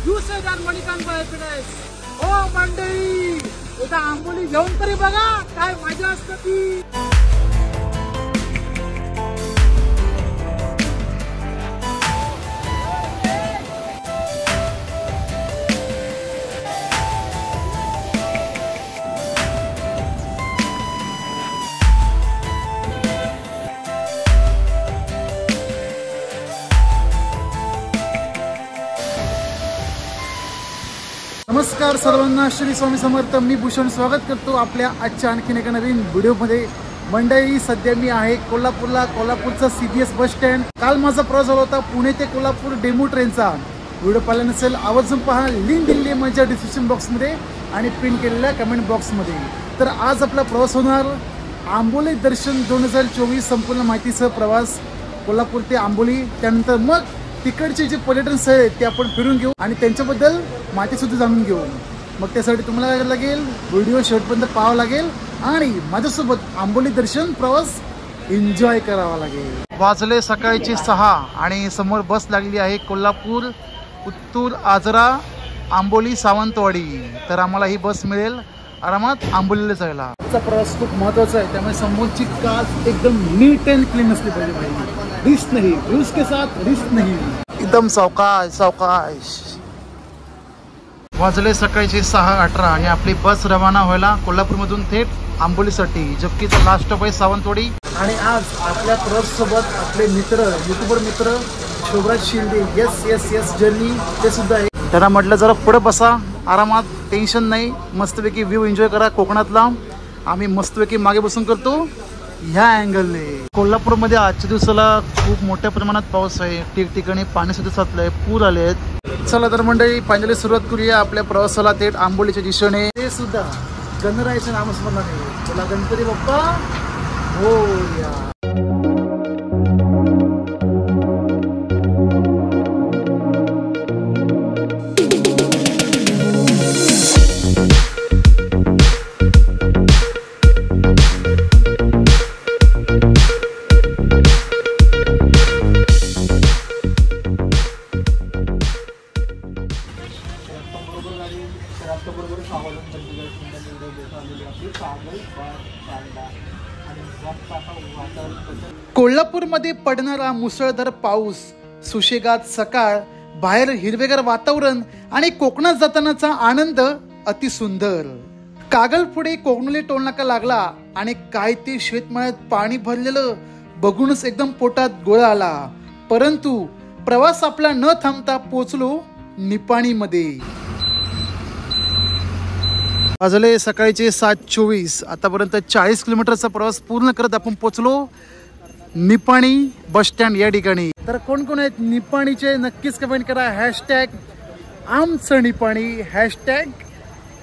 You say that Manikand by happiness. Oh मंडळी, एकदा आंबोली घेऊन तरी बघा काय मजा असते ती. नमस्कार सर्वांना, श्री स्वामी समर्थ. मी भूषण स्वागत करतो आपल्या आजच्या आणखीन एका नवीन व्हिडिओमध्ये. मंडळी, सध्या मी आहे कोल्हापूरला. कोल्हापूरचा CBS बस स्टँड. काल माझा प्रवास झाला होता पुणे ते कोल्हापूर डेमो ट्रेनचा. व्हिडिओ पाहिला नसेल आवर्जून पहा. लिंक दिलेली आहे माझ्या डिस्क्रिप्शन बॉक्समध्ये आणि पिन केलेल्या कमेंट बॉक्समध्ये. तर आज आपला प्रवास होणार आंबोली दर्शन 2024 संपूर्ण माहितीसह प्रवास कोल्हापूर ते आंबोली. त्यानंतर मग तिकडचे जे पर्यटन स्थळ आहेत ते आपण फिरून घेऊ आणि त्यांच्याबद्दल माहिती सुद्धा जाणून घेऊ. मग त्यासाठी तुम्हाला काय करायला लागेल, व्हिडिओ शेवटपर्यंत पाहावा लागेल आणि माझ्यासोबत आंबोली दर्शन प्रवास एन्जॉय करावा लागेल. वाजले सकाळचे 6 आणि समोर बस लागली आहे कोल्हापूर, उत्तूर, आजरा, आंबोली, सावंतवाडी. तर आम्हाला ही बस मिळेल आरामात आंबोलीला जायला. आजचा प्रवास खूप महत्त्वाचा आहे, त्यामुळे समोरची काच एकदम नीट अँड क्लीन असली पाहिजे. रिस्क नाही, व्यूज के साथ रिस्क नाही, एकदम सावकाश सावकाश. वाजले सकाळचे 6:18 आणि आपली बस रवाना व्हायला कोल्हापूरमधून थेट आंबोलीसाठी. जबकीचा लास्ट स्टॉप आहे सावंतवाडी. आणि आज आपल्या प्रवाससोबत आपले मित्र, युट्यूबर मित्र शोभराज शिंदे. येस जर्नी ते सुद्धा आहे. त्यांना म्हटलं जरा पुढे बसा, आरामात, टेन्शन नाही, मस्तपैकी व्ह्यू एन्जॉय करा कोकणातला. आम्ही मस्तपैकी मागे बसून करतो ह्या अँगलने. कोल्हापूरमध्ये आजच्या दिवसाला खूप मोठ्या प्रमाणात पाऊस आहे. ठिकठिकाणी पाणी सुद्धा साचलंय, पूर आले आहेत. चला तर मंडळी, फायनली सुरुवात करूया आपल्या प्रवासाला थेट आंबोलीच्या दिशेने. ते सुद्धा गणरायाचं नामस्मरणाने. चला गणपती बाप्पा मोरया. कोल्हापूरमध्ये पडणारा मुसळधार पाऊस, सुशेगात सकाळ, बाहेर हिरवेगार वातावरण आणि कोकणात जातानाचा आनंद अतिसुंदर. कागल पुढे कोकणोली टोलनाका लागला आणि काय ते शेतमाळ्यात पाणी भरलेलं बघूनच एकदम पोटात गोळा आला. परंतु प्रवास आपला न थांबता पोचलो निपाणीमध्ये. वाजले सकाळचे 7:24. आतापर्यंत 40 किलोमीटरचा प्रवास पूर्ण करत आपण पोचलो निपाणी बस स्टँड या ठिकाणी. तर कोण कोण आहेत निपाणीचे नक्कीच कमेंट करा. हॅशटॅग आमचं निपाणी, हॅशटॅग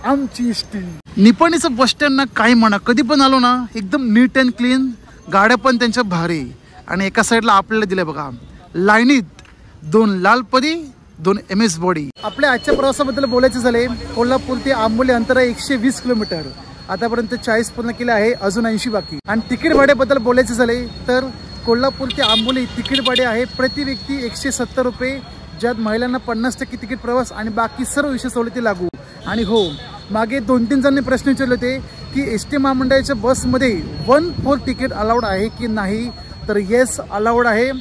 आमची इष्टी. निपाणीचं बस स्टँड ना काही म्हणा, कधी पण आलो ना एकदम नीट अँड क्लीन. गाड्या पण त्यांच्या भारी. आणि एका साईडला आपल्याला दिलं बघा लाईनीत 2 लाल परी, 2 MS बॉडी. आपल्या आजच्या प्रवासाबद्दल बोलायचं झाले, कोल्हापूर ते आंबोली अंतर आहे 120 किलोमीटर. आतापर्यंत 40 पूर्ण केले आहे, अजून 80 बाकी. आणि तिकीट भाड्याबद्दल बोलायचं झाले तर कोल्हापूर ते आंबोली तिकीट भाडे आहे प्रति व्यक्ती 170 रुपये, ज्यात महिलांना 50% तिकीट प्रवास आणि बाकी सर्व विशेष सवलती लागू. आणि हो, मागे 2-3 जणांनी प्रश्न विचारले होते की ST महामंडळाच्या बसमध्ये 1/4 तिकीट अलाउड आहे की नाही. तर येस, अलाउड आहे,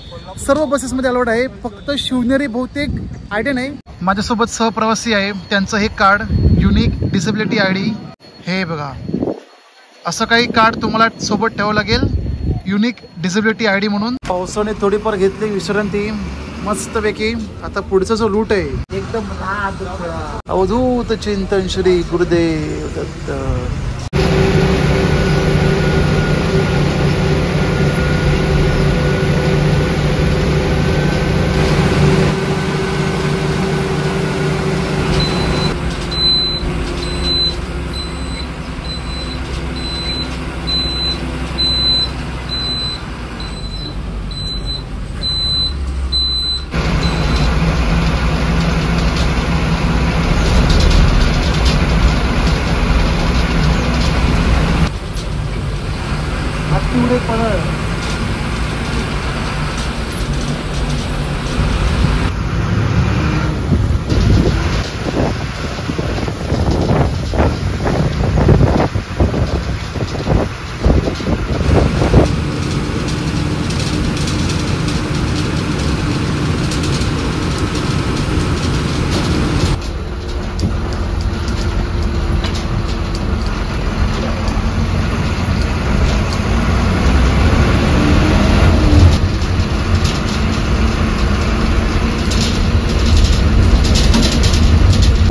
सर्व बसेसमध्ये अलाउड आहे. फक्त शिवनेरी बहुतेक आयडिया नाही. माझ्यासोबत सहप्रवासी आहे, त्यांचं हे कार्ड युनिक डिसेबिलिटी ID. हे बघा, असं काही कार्ड तुम्हाला सोबत ठेवावं लागेल, युनिक डिसेबिलिटी ID म्हणून. पावसाने थोडीफार घेतली विश्रांती मस्तपैकी. आता पुढचा जो रूट आहे एकदम अवधूत चिंतन श्री गुरुदेव दत्त.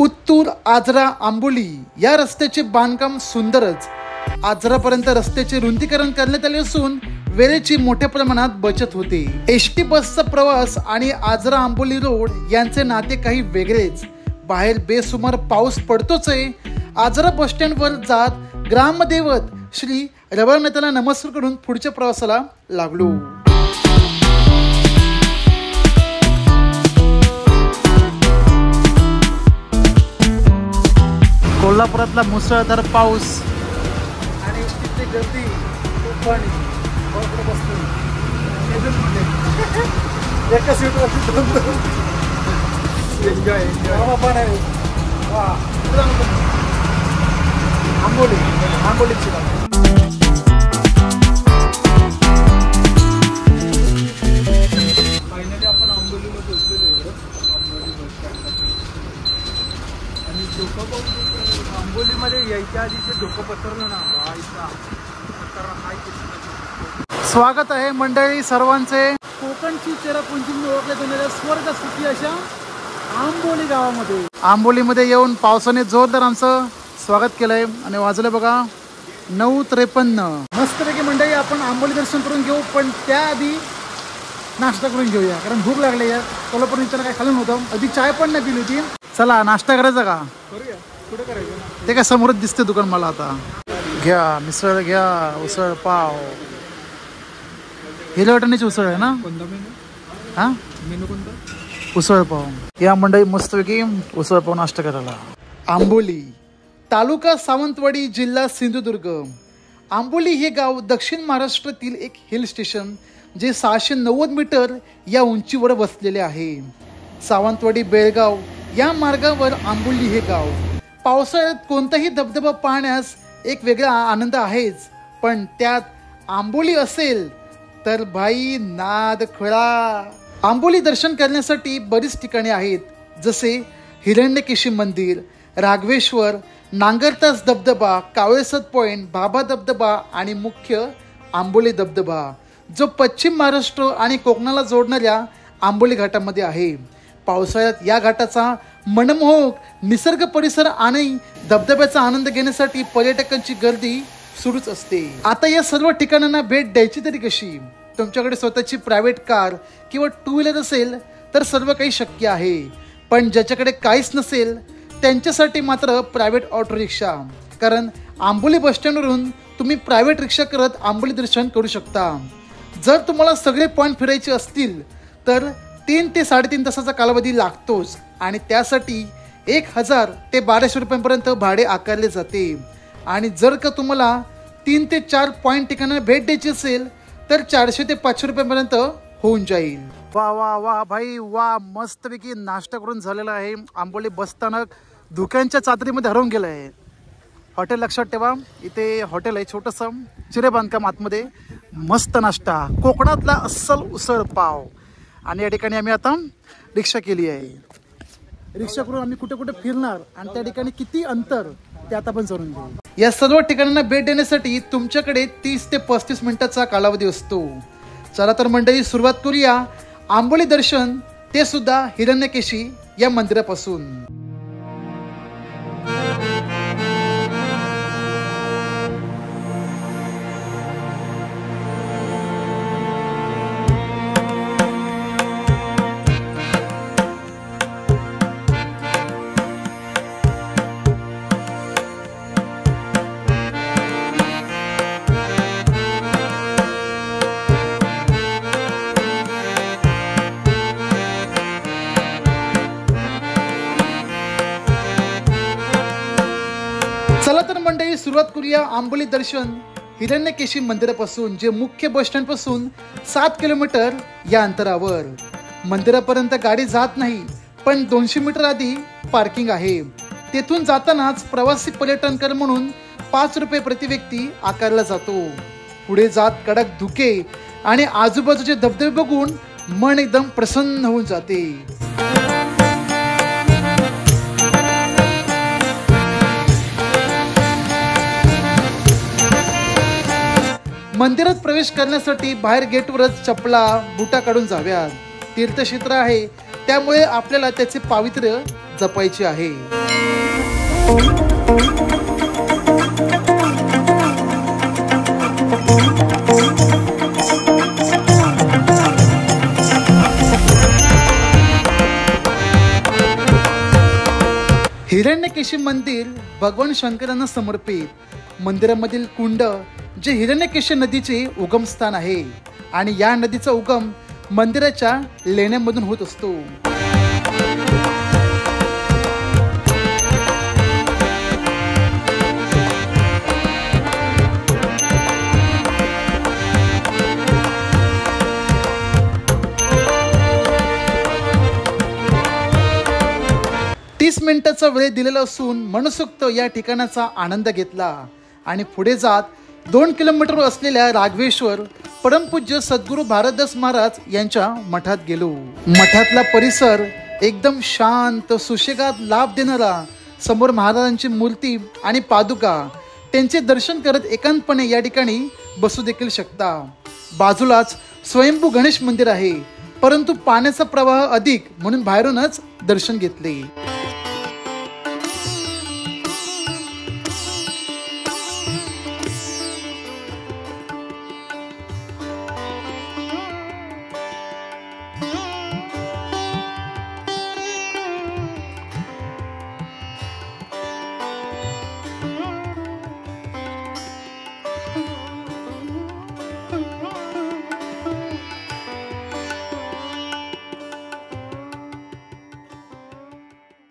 पुत्तूर आजरा आंबोली या रस्त्याचे बांधकाम सुंदरच. आजरापर्यंत रस्त्याचे रुंदीकरण करण्यात आले असून वेळेची मोठ्या प्रमाणात बचत होते. एसटी बसचा प्रवास आणि आजरा आंबोली रोड यांचे नाते काही वेगळेच. बाहेर बेसुमार पाऊस पडतोच आहे. आजरा बस स्टँडवर जात ग्रामदैवत श्री रवळनाथाला नमस्कार करून पुढच्या प्रवासाला लागलो. कोल्हापुरातला मुसळधार पाऊस आणि एसटीची गर्दी खूप पाणी बसतो. एका सीटवर एन्जॉय आंबोलीची फायनली आपण आंबोलीला पोहोचलेलो आणि आंबोलीमध्ये यायच्या आधी ते धोकं पसरलं ना. स्वागत आहे मंडळी सर्वांचे कोकणची चेरापुंजी म्हणून ओळखल्या जाणाऱ्या स्वर्ग सुखी अशा आंबोली गावामध्ये. आंबोलीमध्ये येऊन पावसाने जोरदार आमचं स्वागत केलंय आणि वाजलं बघा 9:53. मस्तपैकी मंडळी आपण आंबोली दर्शन करून घेऊ, पण त्याआधी नाश्ता करून घेऊया कारण भूक लागली आहे. कोल्हापूर काय खाल्लं नव्हतं, अधिक चाय पण नाही पिली होती. चला नाश्ता करायचा का? कुठे करायचं ते काय समोरच दिसते दुकान मला. आता घ्या मिसळ घ्या, उसळ पाव, हिरव्या वाटाण्याची उसळ आहे ना. हा मेनू कोणता? उसळ पाव. या मंडळी मस्तपैकी उसळ पाव नाश्ता करायला. आंबोली तालुका सावंतवाडी, जिल्हा सिंधुदुर्ग. आंबोली हे गाव दक्षिण महाराष्ट्रातील एक हिल स्टेशन जे 690 मीटर या उंचीवर वसलेले आहे. सावंतवाडी बेळगाव या मार्गावर आंबोली हे गाव. पावसाळ्यात कोणताही धबधबा पाहण्यास एक वेगळा आनंद आहेच, पण त्यात आंबोली असेल तर भाई नाद खुळा. आंबोली दर्शन करण्यासाठी बरीच ठिकाणे आहेत, जसे हिरण्यकेशी मंदिर, राघवेश्वर, नांगरतास धबधबा, कावळेसर पॉइंट, बाबा धबधबा आणि मुख्य आंबोली धबधबा, जो पश्चिम महाराष्ट्र आणि कोकणाला जोडणाऱ्या आंबोली घाटामध्ये आहे. पावसाळ्यात या घाटाचा मनमोहक निसर्ग परिसर आणि धबधब्याचा आनंद घेण्यासाठी पर्यटकांची गर्दी सुरूच असते. आता या सर्व ठिकाणांना भेट द्यायची तरी कशी? तुमच्याकडे स्वतःची प्रायव्हेट कार किंवा टू व्हीलर असेल तर सर्व काही शक्य आहे, पण ज्याच्याकडे काहीच नसेल त्यांच्यासाठी मात्र प्रायव्हेट ऑटो रिक्षा. कारण आंबोली बसस्टँडवरून तुम्ही प्रायव्हेट रिक्षा करत आंबोली दर्शन करू शकता. जर तुम्हाला सगळे पॉईंट फिरायचे असतील तर 3 ते 3.5 तासाचा कालावधी लागतोच आणि त्यासाठी 1000 ते 1200 रुपयांपर्यंत भाडे आकारले जाते. आणि जर का तुम्हाला 3 ते 4 पॉईंट ठिकाणांना भेट द्यायची असेल तर 400 ते 500 रुपयांपर्यंत होऊन जाईल. वा वा वा भाई वा, मस्तपैकी नाश्ता करून झालेला आहे. आंबोली बसस्थानक धुक्यांच्या चादरीमध्ये हरवून गेलं आहे. हॉटेल लक्षात ठेवा, इथे हॉटेल आहे छोटंसं चिरे बांधकाम आतमध्ये. मस्त नाश्ता, कोकणातला अस्सल उसळ पाव. आणि या ठिकाणी आम्ही आता रिक्षा केली आहे. रिक्षा करून आम्ही कुठे कुठे फिरणार आणि त्या ठिकाणी किती अंतर ते आता आपण जाणून घेऊ. या सर्व ठिकाणांना भेट देण्यासाठी तुमच्याकडे 30 ते 35 मिनिटाचा कालावधी असतो. चला तर मंडळी सुरुवात करूया आंबोली दर्शन, ते सुद्धा हिरण्यकेशी या मंदिरापासून. चला तर मंडळी सुरुवात करूया आंबोली दर्शन हिरण्यकेशी मंदिरापासून, जे मुख्य बस स्टँड पासून 7 किलोमीटर या अंतरावर. मंदिरापर्यंत गाडी जात नाही, पण 200 मीटर आधी पार्किंग आहे. तेथून जातानाच प्रवासी पर्यटन कर म्हणून 5 रुपये प्रति व्यक्ती आकारला जातो. पुढे जात कडक धुके आणि आजूबाजूचे धबधबे बघून मन एकदम प्रसन्न होऊन जाते. मंदिरात प्रवेश करण्यासाठी बाहेर गेटवरच चपला बुटा काढून जाव्यात. तीर्थक्षेत्र आहे त्यामुळे आपल्याला त्याचे पावित्र्य जपायचे आहे. हिरण्यकेशी मंदिर भगवान शंकरांना समर्पित मंदिरामधील कुंड जे हिरण्यकेशी नदीचे उगमस्थान आहे आणि या नदीचा उगम मंदिराच्या लेण्यांमधून होत असतो. मिनिटाचा वेळ दिलेला असून मनसोक्त या ठिकाणाचा आनंद घेतला आणि पुढे जात 2 किलोमीटरवर असलेल्या राघवेश्वर परमपूज्य सद्गुरू भारतदास महाराज यांच्या मठात गेलो. मठातला परिसर एकदम शांत सुशेगात लाभ देणारा. समोर महाराजांची मूर्ती आणि पादुका त्यांचे दर्शन करत एकांतपणे या ठिकाणी बसू देखील शकता. बाजूलाच स्वयंभू गणेश मंदिर आहे, परंतु पाण्याचा प्रवाह अधिक म्हणून बाहेरूनच दर्शन घेतले.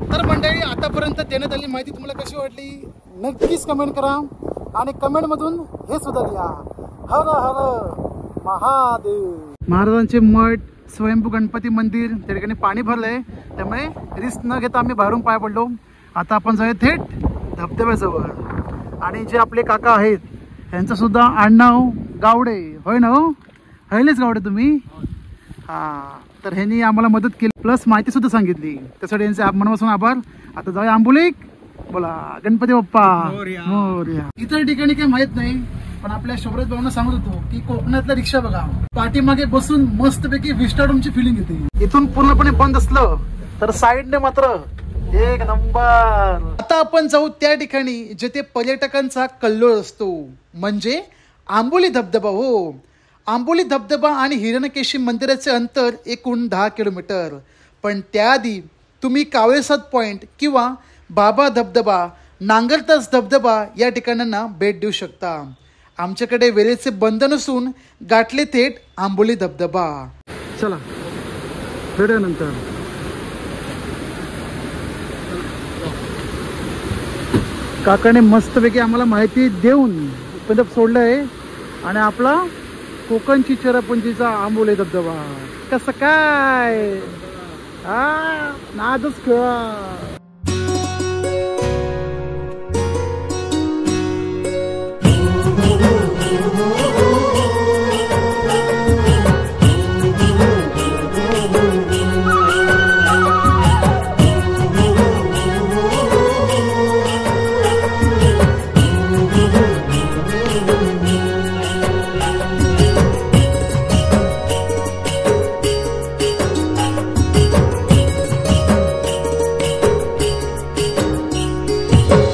तर मंडळी, आतापर्यंत देण्यात आलेली माहिती तुम्हाला कशी वाटली नक्कीच कमेंट करा आणि कमेंट मधून हे सुद्धा लिहा. हर हर महादेव. महाराजांचे मठ, स्वयंभू गणपती मंदिर, त्या ठिकाणी पाणी भरलंय, त्यामुळे रिस्क न घेता आम्ही बाहेरून पाय पडलो. आता आपण जाऊया थेट धबधब्याजवळ. आणि जे आपले काका आहेत त्यांचं सुद्धा आडनाव गावडे, होय ना? हो, हैलेच गावडे तुम्ही? हा, तर ह्यांनी आम्हाला मदत केली, प्लस माहिती सुद्धा सांगितली, त्यासाठी यांचे मनापासून आभार. आता जाऊया आंबोलीक. बोला गणपती बाप्पा मोरया. इतर ठिकाणी काही माहित नाही, पण आपल्या शोभराज भाऊंना सांगत होतो की कोकणातल्या रिक्षा बघा, पाठीमागे बसून मस्तपैकी विस्टाडोमची फिलिंग येते. इथून पूर्णपणे बंद असलं तर साईडने मात्र एक नंबर. आता आपण जाऊ त्या ठिकाणी जिथे पर्यटकांचा कल्लोळ असतो, म्हणजे आंबोली धबधबा. हो, आंबोली धबधबा आणि हिरण्यकेशी मंदिराचे अंतर एकूण 10 किलोमीटर. पण त्याआधी तुम्ही कावळेसाद पॉइंट किंवा बाबा धबधबा, नांगरतास धबधबा या ठिकाणांना भेट देऊ शकता. आमच्याकडे वेळेचे बंधन नसून गाठले थेट आंबोली धबधबा. चला भेटूयानंतर. काकाने मस्तपैकी आम्हाला माहिती देऊन पदप सोडलंय आणि आपला कोकणची चेरापुंजीचा आंबोली धबधबा कसं काय नादच खेळा.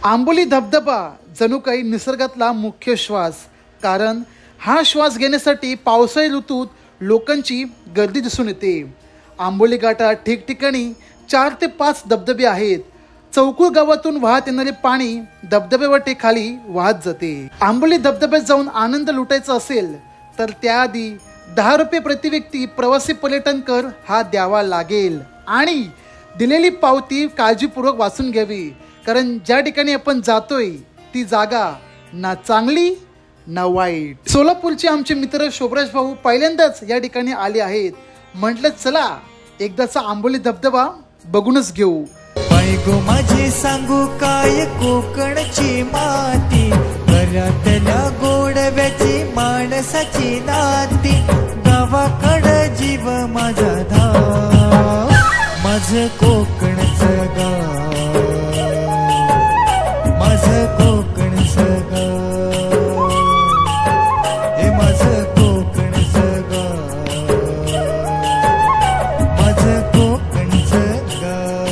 आंबोली धबधबा जणू काही निसर्गातला मुख्य श्वास, कारण हा श्वास घेण्यासाठी पावसाळी ऋतूत लोकांची गर्दी दिसून येते. आंबोली घाटात ठिकठिकाणी 4 ते 5 धबधबे आहेत. चौकूर गावातून वाहत येणारे पाणी धबधब्यावाटे खाली वाहत जाते. आंबोली धबधब्यात जाऊन आनंद लुटायचा असेल तर त्याआधी 10 रुपये प्रति व्यक्ती प्रवासी पर्यटन कर हा द्यावा लागेल. आणि दिलेली पावती काळजीपूर्वक वाचून घ्यावी, कारण ज्या ठिकाणी आपण जातोय ती जागा ना चांगली ना वाईट. सोलापूरचे आमचे मित्र शोभराज भाऊ पहिल्यांदाच या ठिकाणी आले आहेत. म्हटलं चला एकदाचा आंबोली धबधबा बघूनच घेऊ. गो माझे सांगू काय कोकणची माती, घरातल्या गोडव्याची माणसाची नाती, गावाकड जीव माझा धाव, माझं कोकणचं गाव, माझं कोकणचं गाव, हे माझं कोकणचं गाव, माझं कोकणचं गाव.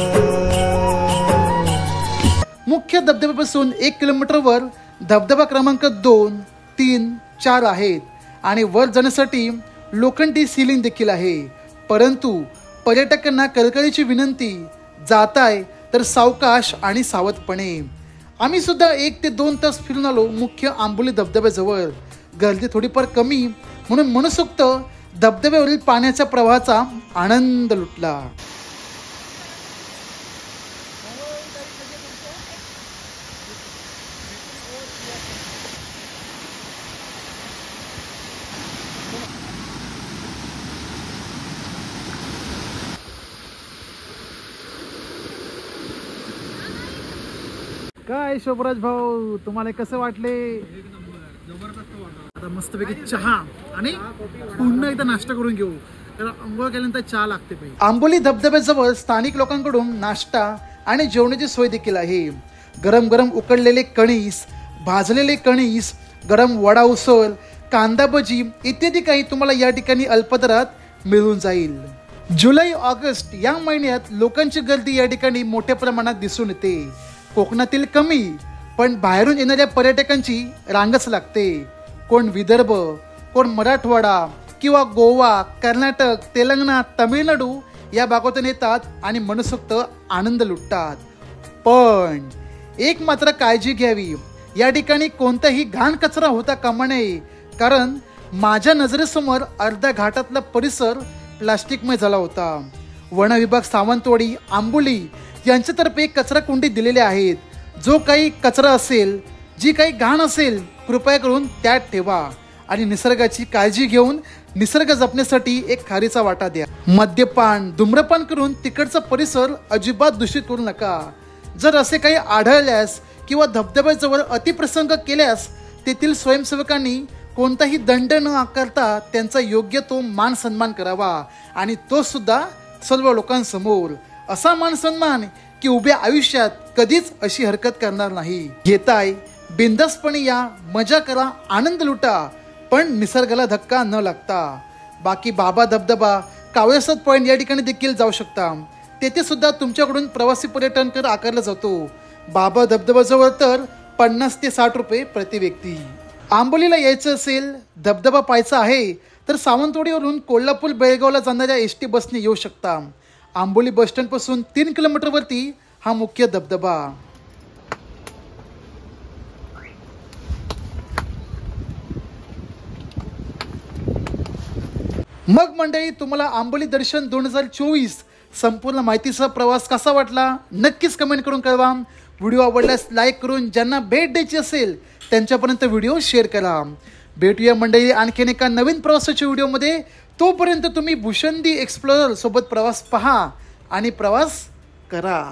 धबधब्यापासून 1 किलोमीटरवर धबधबा क्रमांक 2, 3, 4 आहेत आणि वर जाण्यासाठी लोखंडी सिलिंग देखील आहे. परंतु पर्यटकांना कळकळीची विनंती, जाताय तर सावकाश आणि सावधपणे. आम्ही सुद्धा 1 ते 2 तास फिरून आलो मुख्य आंबोली धबधब्याजवळ. गर्दी थोडीफार कमी म्हणून मनसोक्त धबधब्यावरील पाण्याच्या प्रवाहाचा आनंद लुटला. काय शोभराज भाऊ, तुम्हाला कसं वाटले? आता मस्तपैकी चहा आणि पुन्हा एकदा नाश्ता करून घेऊ, तर अंघोळ केल्यानंतर चहा लागते पाहिजे. आंबोली धबधब्याजवळ स्थानिक लोकांकडून नाश्ता आणि जेवणाची सोय देखील आहे. गरम गरम उकडलेले कणीस, भाजलेले कणीस, गरम वडा उसळ, कांदा भजी इत्यादी काही तुम्हाला या ठिकाणी अल्पदरात मिळून जाईल. जुलै ऑगस्ट या महिन्यात लोकांची गर्दी या ठिकाणी मोठ्या प्रमाणात दिसून येते. कोकणातील कमी पण बाहेरून येणाऱ्या पर्यटकांची रांगच लागते. कोण विदर्भ, कोण मराठवाडा किंवा गोवा, कर्नाटक, तेलंगणा, तामिळनाडू या भागातून येतात आणि मनसोक्त आनंद लुटतात. पण एक मात्र काळजी घ्यावी, या ठिकाणी कोणताही घाण कचरा होता कामा नये. कारण माझ्या नजरेसमोर अर्ध्या घाटातला परिसर प्लास्टिकमय झाला होता. वन विभाग सावंतवाडी, आंबोली यांच्यातर्फे कचरा कुंडी दिलेल्या आहेत. जो काही कचरा असेल, जी काही घाण असेल, कृपया करून त्यात ठेवा आणि निसर्गाची काळजी घेऊन निसर्ग जपण्यासाठी एक खारीचा वाटा द्या. मद्यपान, धूम्रपान करून तिकडचा परिसर अजिबात दूषित करू नका. जर असे काही आढळल्यास किंवा धबधब्याजवळ अतिप्रसंग केल्यास तेथील स्वयंसेवकांनी कोणताही दंड न आकारता त्यांचा योग्य तो मान सन्मान करावा आणि तो सुद्धा सर्व लोकांसमोर. असा मान सन्मान की उभ्या आयुष्यात कधीच अशी हरकत करणार नाही. घेताय बिंदासपणे या, मजा करा, आनंद लुटा, पण निसर्गाला धक्का न लागता. बाकी बाबा धबधबा, कावळेसाद पॉइंट या ठिकाणी देखील जाऊ शकता. तेथे सुद्धा तुमच्याकडून प्रवासी पर्यटन कर आकारला जातो. बाबा धबधबाजवळ तर 50 ते 60 रुपये प्रति व्यक्ती. आंबोलीला यायचं असेल, धबधबा पाहायचा आहे तर सावंतवाडीवरून कोल्हापूर बेळगावला जाणाऱ्या एसटी बसने येऊ शकता. आंबोली बस स्टँड पासून 3 किलोमीटरवरती हा मुख्य धबधबा. मग मंडळी, तुम्हाला आंबोली दर्शन 2024 संपूर्ण माहितीसह प्रवास कसा वाटला नक्कीच कमेंट करून कळवा. व्हिडिओ आवडल्यास लाईक करून ज्यांना भेट द्यायची असेल त्यांच्यापर्यंत व्हिडिओ शेअर करा. भेटूया मंडळी आणखीन एका नवीन प्रवासाच्या व्हिडिओमध्ये. तोपर्यंत तुम्ही भूषंदी एक्सप्लोरर सोबत प्रवास पहा आणि प्रवास करा.